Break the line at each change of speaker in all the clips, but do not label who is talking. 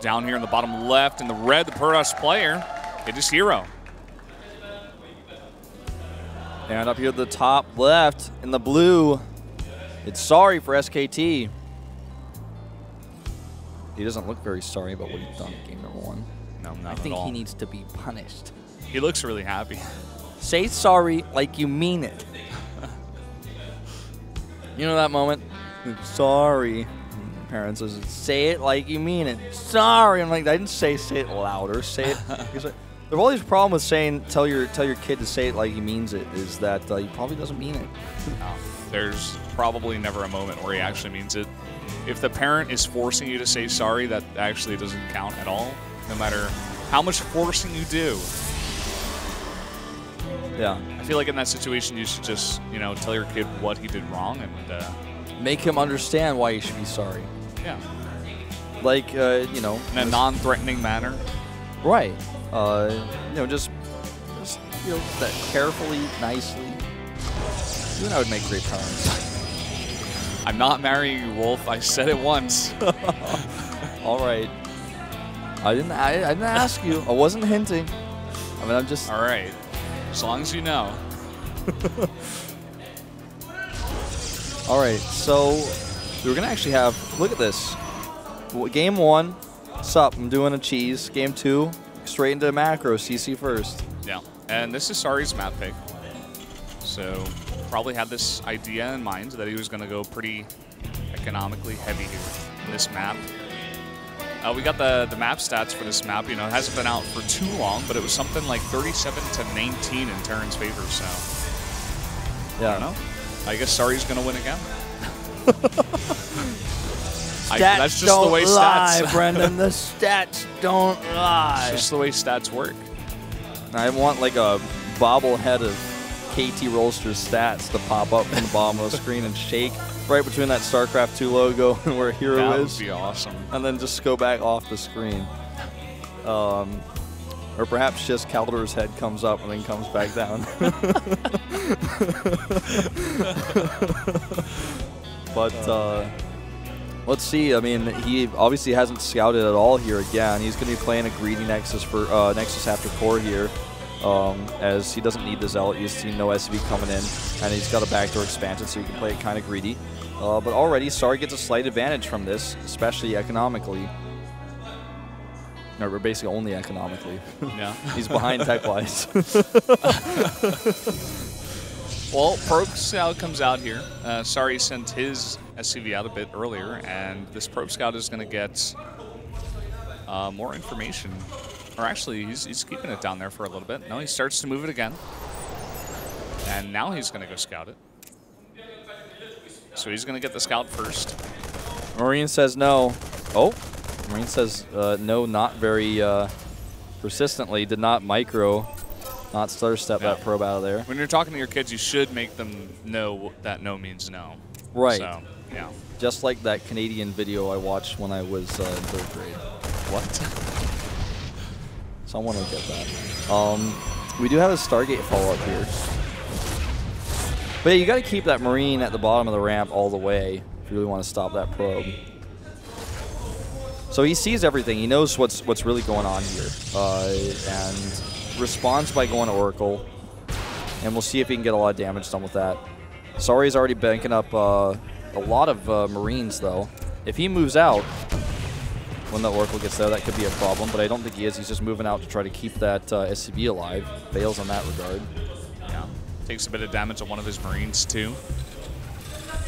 Down here in the bottom left, in the red, the Purdos player, it is herO.
And up here at the top left, in the blue, it's sorry for SKT. He doesn't look very sorry about what he's done in game number 1.
No, not at all.
I think he needs to be punished.
He looks really happy.
Say sorry like you mean it. You know that moment? Sorry. Parents says, say it like you mean it. Sorry. I'm like, I didn't say it louder. Say it. The only problem with saying tell your kid to say it like he means it is that he probably doesn't mean it.
No, there's probably never a moment where he actually means it. If the parent is forcing you to say sorry, that actually doesn't count at all, no matter how much forcing you do.
Yeah.
I feel like in that situation, you should just, you know, tell your kid what he did wrong and
make him understand why he should be sorry.
Yeah.
Like, you know,
in a non-threatening manner.
Right. You know, just you know, that carefully, nicely. You and I would make great parents.
I'm not marrying you, Wolf. I said it once.
All right. I didn't ask you. I wasn't hinting. I mean, I'm just.
All right. As long as you know.
All right. So we're gonna actually have. Look at this. Game 1. Sup? I'm doing a cheese. Game 2. Straight into macro. CC first.
Yeah. And this is Sari's map pick. So probably had this idea in mind that he was going to go pretty economically heavy here in this map. We got the map stats for this map. You know, it hasn't been out for too long, but it was something like 37-19 in Terran's favor. So
yeah,
I don't know. I guess Sari's going to win again.
That's just the way lie, stats. Brendan. The stats don't lie.
It's just the way stats work.
I want like a bobblehead of KT Rolster's stats to pop up from the bottom of the screen and shake right between that StarCraft 2 logo and where herO
that
is.
That would be awesome.
And then just go back off the screen. Or perhaps just Caldor's head comes up and then comes back down. But let's see. I mean, he obviously hasn't scouted at all here again. He's going to be playing a greedy Nexus for Nexus after core here. As he doesn't need the Zealot. He's seen no SV coming in, and he's got a backdoor expansion, so he can play it kind of greedy. But already, Sari gets a slight advantage from this, especially economically. Or basically only economically.
Yeah.
He's behind tech-wise.
Well, Probe Scout comes out here. Sari sent his SCV out a bit earlier, and this Probe Scout is going to get more information. Or actually, he's keeping it down there for a little bit. No, he starts to move it again. And now he's going to go scout it. So he's going to get the scout first.
Marine says no. Oh, Marine says no, not very persistently. Did not micro, not stutter step that probe out of there.
When you're talking to your kids, you should make them know that no means no.
Right.
So, yeah.
Just like that Canadian video I watched when I was in 3rd grade.
What?
Someone will get that. We do have a Stargate follow-up here. But yeah, you got to keep that Marine at the bottom of the ramp all the way if you really want to stop that probe. So he sees everything. He knows what's really going on here. And responds by going to Oracle. And we'll see if he can get a lot of damage done with that. Sari's already banking up a lot of Marines, though. If he moves out, when the Oracle gets there, that could be a problem, but I don't think he is. He's just moving out to try to keep that SCV alive. Fails on that regard.
Yeah, takes a bit of damage on one of his Marines, too.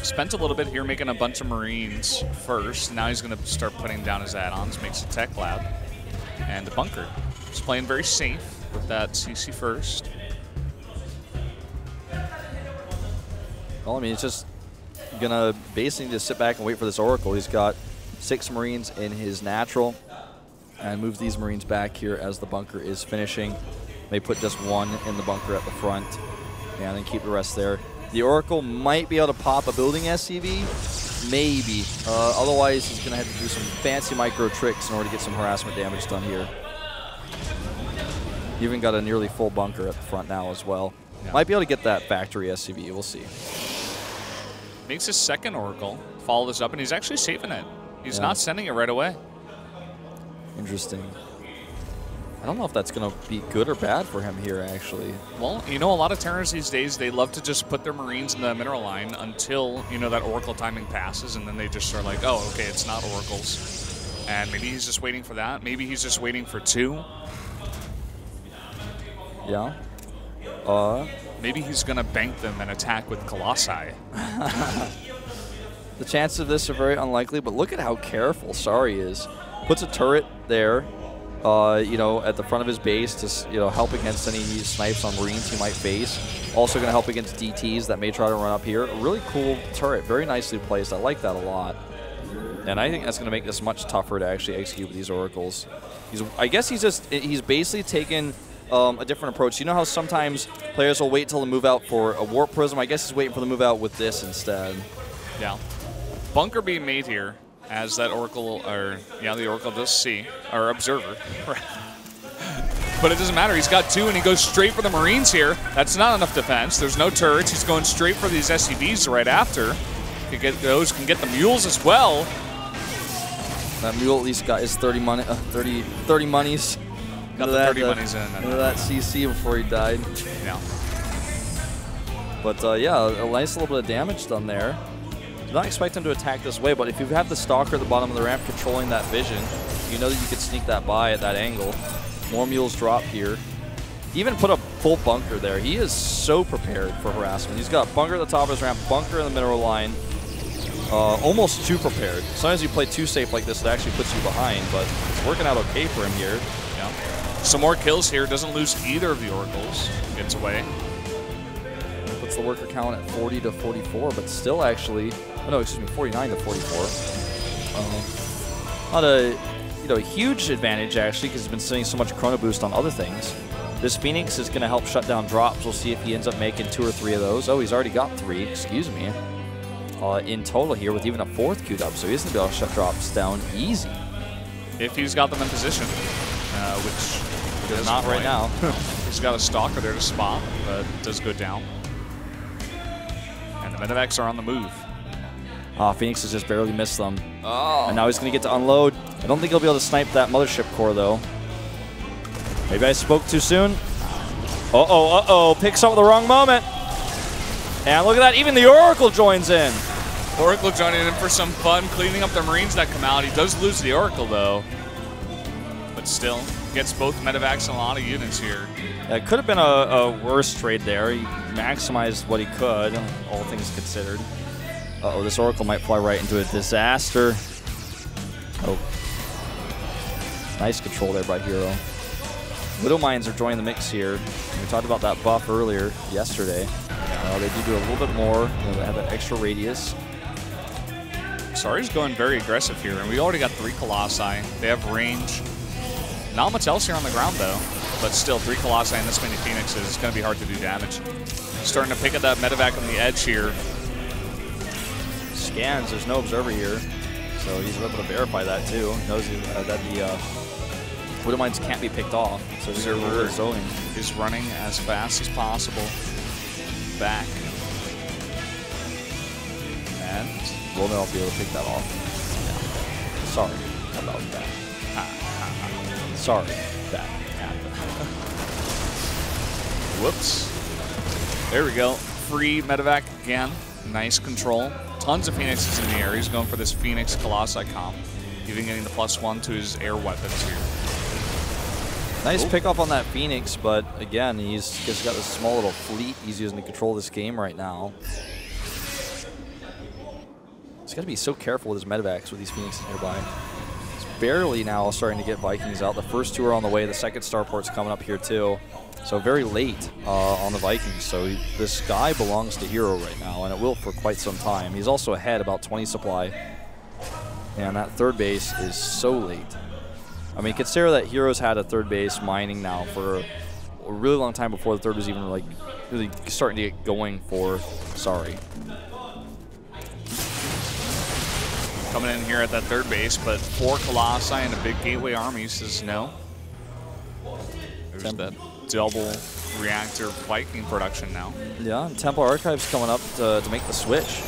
Spent a little bit here making a bunch of Marines first. Now he's going to start putting down his add-ons, makes a tech lab, and a bunker. He's playing very safe with that CC first.
Well, I mean, it's just going to basically just sit back and wait for this Oracle. He's got 6 Marines in his natural, and move these Marines back here as the bunker is finishing. May put just 1 in the bunker at the front, and then keep the rest there. The Oracle might be able to pop a building SCV, maybe. Otherwise, he's going to have to do some fancy micro tricks in order to get some harassment damage done here. Even got a nearly full bunker at the front now as well. Yeah. Might be able to get that factory SCV, we'll see.
Makes his second Oracle, follow this up, and he's actually saving it. He's not sending it right away.
Interesting. I don't know if that's going to be good or bad for him here, actually.
Well, you know, a lot of Terrans these days, they love to just put their Marines in the mineral line until, you know, that Oracle timing passes, and then they just are like, oh, okay, it's not Oracles. And maybe he's just waiting for that. Maybe he's just waiting for 2.
Yeah.
Maybe he's going to bank them and attack with Colossi.
The chances of this are very unlikely, but look at how careful Sari is. Puts a turret there. You know, at the front of his base to, you know, help against any snipes on Marines he might face. Also going to help against DTs that may try to run up here. A really cool turret, very nicely placed. I like that a lot. And I think that's going to make this much tougher to actually execute with these Oracles. I guess he's basically taken a different approach. You know how sometimes players will wait till the move out for a Warp Prism? I guess he's waiting for the move out with this instead.
Yeah. Bunker being made here. As that Oracle, or yeah, the Oracle does see, or Observer. But it doesn't matter. He's got 2, and he goes straight for the Marines here. That's not enough defense. There's no turrets. He's going straight for these SCVs right after. Those can get the mules as well.
That mule at least got his 30 monies.
Got the 30 monies in.
Into that CC before he died.
Yeah.
But yeah, a nice little bit of damage done there. Do not expect him to attack this way, but if you have the Stalker at the bottom of the ramp controlling that vision, you know that you could sneak that by at that angle. More mules drop here. He even put a full bunker there. He is so prepared for harassment. He's got bunker at the top of his ramp, bunker in the mineral line. Almost too prepared. Sometimes you play too safe like this, it actually puts you behind, but it's working out okay for him here.
Yeah. Some more kills here. Doesn't lose either of the Oracles. Gets away.
Puts the worker count at 40 to 44, but still actually, oh no, excuse me, 49 to 44. Not a huge advantage actually, because he's been sending so much Chrono Boost on other things. This Phoenix is going to help shut down drops. We'll see if he ends up making 2 or 3 of those. Oh, he's already got 3. Excuse me. In total here, with even a 4th queued up, so he's going to be able to shut drops down easy.
If he's got them in position, which
is not right now.
He's got a Stalker there to spot, but it does go down. And the Medivacs are on the move.
Phoenix has just barely missed them.
Oh.
And now he's going to get to unload. I don't think he'll be able to snipe that Mothership core, though. Maybe I spoke too soon. Uh-oh. Picks up at the wrong moment. And look at that. Even the Oracle joins in.
Oracle joining in for some fun, cleaning up the Marines that come out. He does lose the Oracle, though. But still, gets both Medivacs and a lot of units here.
It could have been a worse trade there. He maximized what he could, all things considered. Uh-oh, this Oracle might fly right into a disaster. Oh. Nice control there by herO. Widow Mines are joining the mix here. We talked about that buff earlier, yesterday. They do a little bit more. They have that extra radius.
Sari's going very aggressive here, and we already got 3 Colossi. They have range. Not much else here on the ground, though. But still, 3 Colossi and this many Phoenixes is going to be hard to do damage. Starting to pick at that Medivac on the edge here.
Scans, there's no Observer here. So he's able to verify that, too. He knows that the Widow Mines can't be picked off. So
Observer is running as fast as possible. Back. And
we'll not be able to pick that off. Yeah. Sorry about that. Sorry that happened.
Whoops. There we go. Free Medivac again. Nice control. Tons of Phoenixes in the air. He's going for this Phoenix Colossi comp. Even getting the +1 to his air weapons here.
Nice pickup on that Phoenix, but again, he's just got this small little fleet he's using to control this game right now. He's got to be so careful with his Medivacs with these Phoenixes nearby. He's barely now starting to get Vikings out. The first 2 are on the way. The second starport's coming up here too. So very late on the Vikings. So this guy belongs to herO right now, and it will for quite some time. He's also ahead about 20 supply. And that 3rd base is so late. I mean, consider that herO's had a 3rd base mining now for a really long time before the 3rd was even like really starting to get going for Sari.
Coming in here at that 3rd base, but 4 Colossi and a big gateway army says no. There's that double reactor Viking production now.
Yeah, and Temple Archive's coming up to make the switch.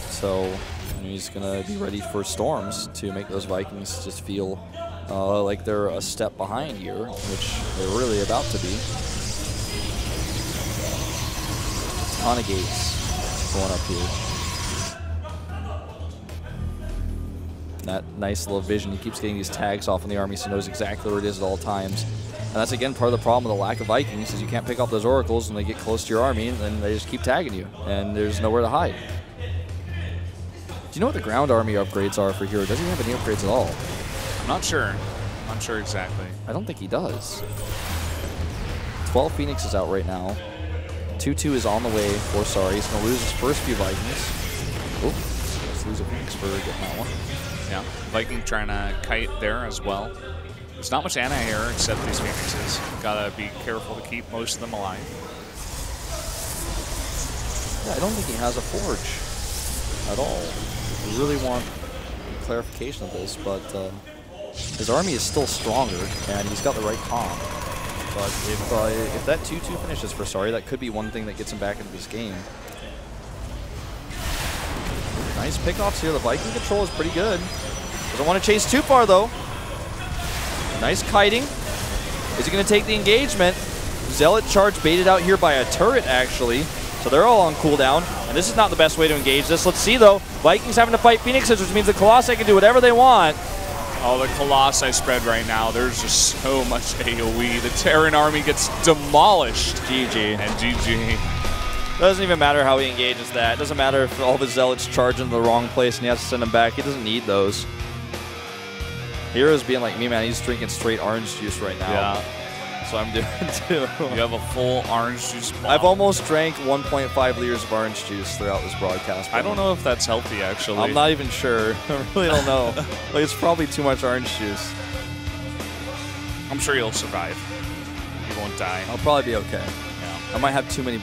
So he's going to be ready for Storms to make those Vikings just feel like they're a step behind here, which they're really about to be. Ton of gates going up here. That nice little vision. He keeps getting these tags off on the army, so he knows exactly where it is at all times. And that's, again, part of the problem with the lack of Vikings is you can't pick up those oracles when they get close to your army, and then they just keep tagging you, and there's nowhere to hide. Do you know what the ground army upgrades are for herO? Does he have any upgrades at all?
I'm not sure. I'm not sure exactly.
I don't think he does. 12 Phoenix is out right now. 2-2 is on the way for Sorry. He's going to lose his first few Vikings. Oh, let's lose a Phoenix for getting that one.
Yeah, Viking trying to kite there as well. There's not much anti-air except these Phoenixes. Gotta be careful to keep most of them alive.
Yeah, I don't think he has a forge at all. We really want clarification of this, but his army is still stronger, and he's got the right comp. But if that 2-2 finishes for Sorry, that could be one thing that gets him back into this game. Nice pickoffs here. The Viking control is pretty good. Doesn't want to chase too far, though. Nice kiting. Is he going to take the engagement? Zealot charge baited out here by a turret, actually. So they're all on cooldown. And this is not the best way to engage this. Let's see, though. Vikings having to fight Phoenixes, which means the Colossi can do whatever they want.
Oh, the Colossi spread right now. There's just so much AoE. The Terran army gets demolished.
GG.
And GG.
Doesn't even matter how he engages that. It doesn't matter if all the Zealots charge into the wrong place and he has to send them back. He doesn't need those. herO's being like me, man. He's drinking straight orange juice right now.
Yeah.
That's what I'm doing, too.
You have a full orange juice bottle.
I've almost drank 1.5 liters of orange juice throughout this broadcast.
I don't know if that's healthy, actually.
I'm not even sure. I really don't know. Like, it's probably too much orange juice.
I'm sure you'll survive. You won't die.
I'll probably be okay.
Yeah.
I might have too many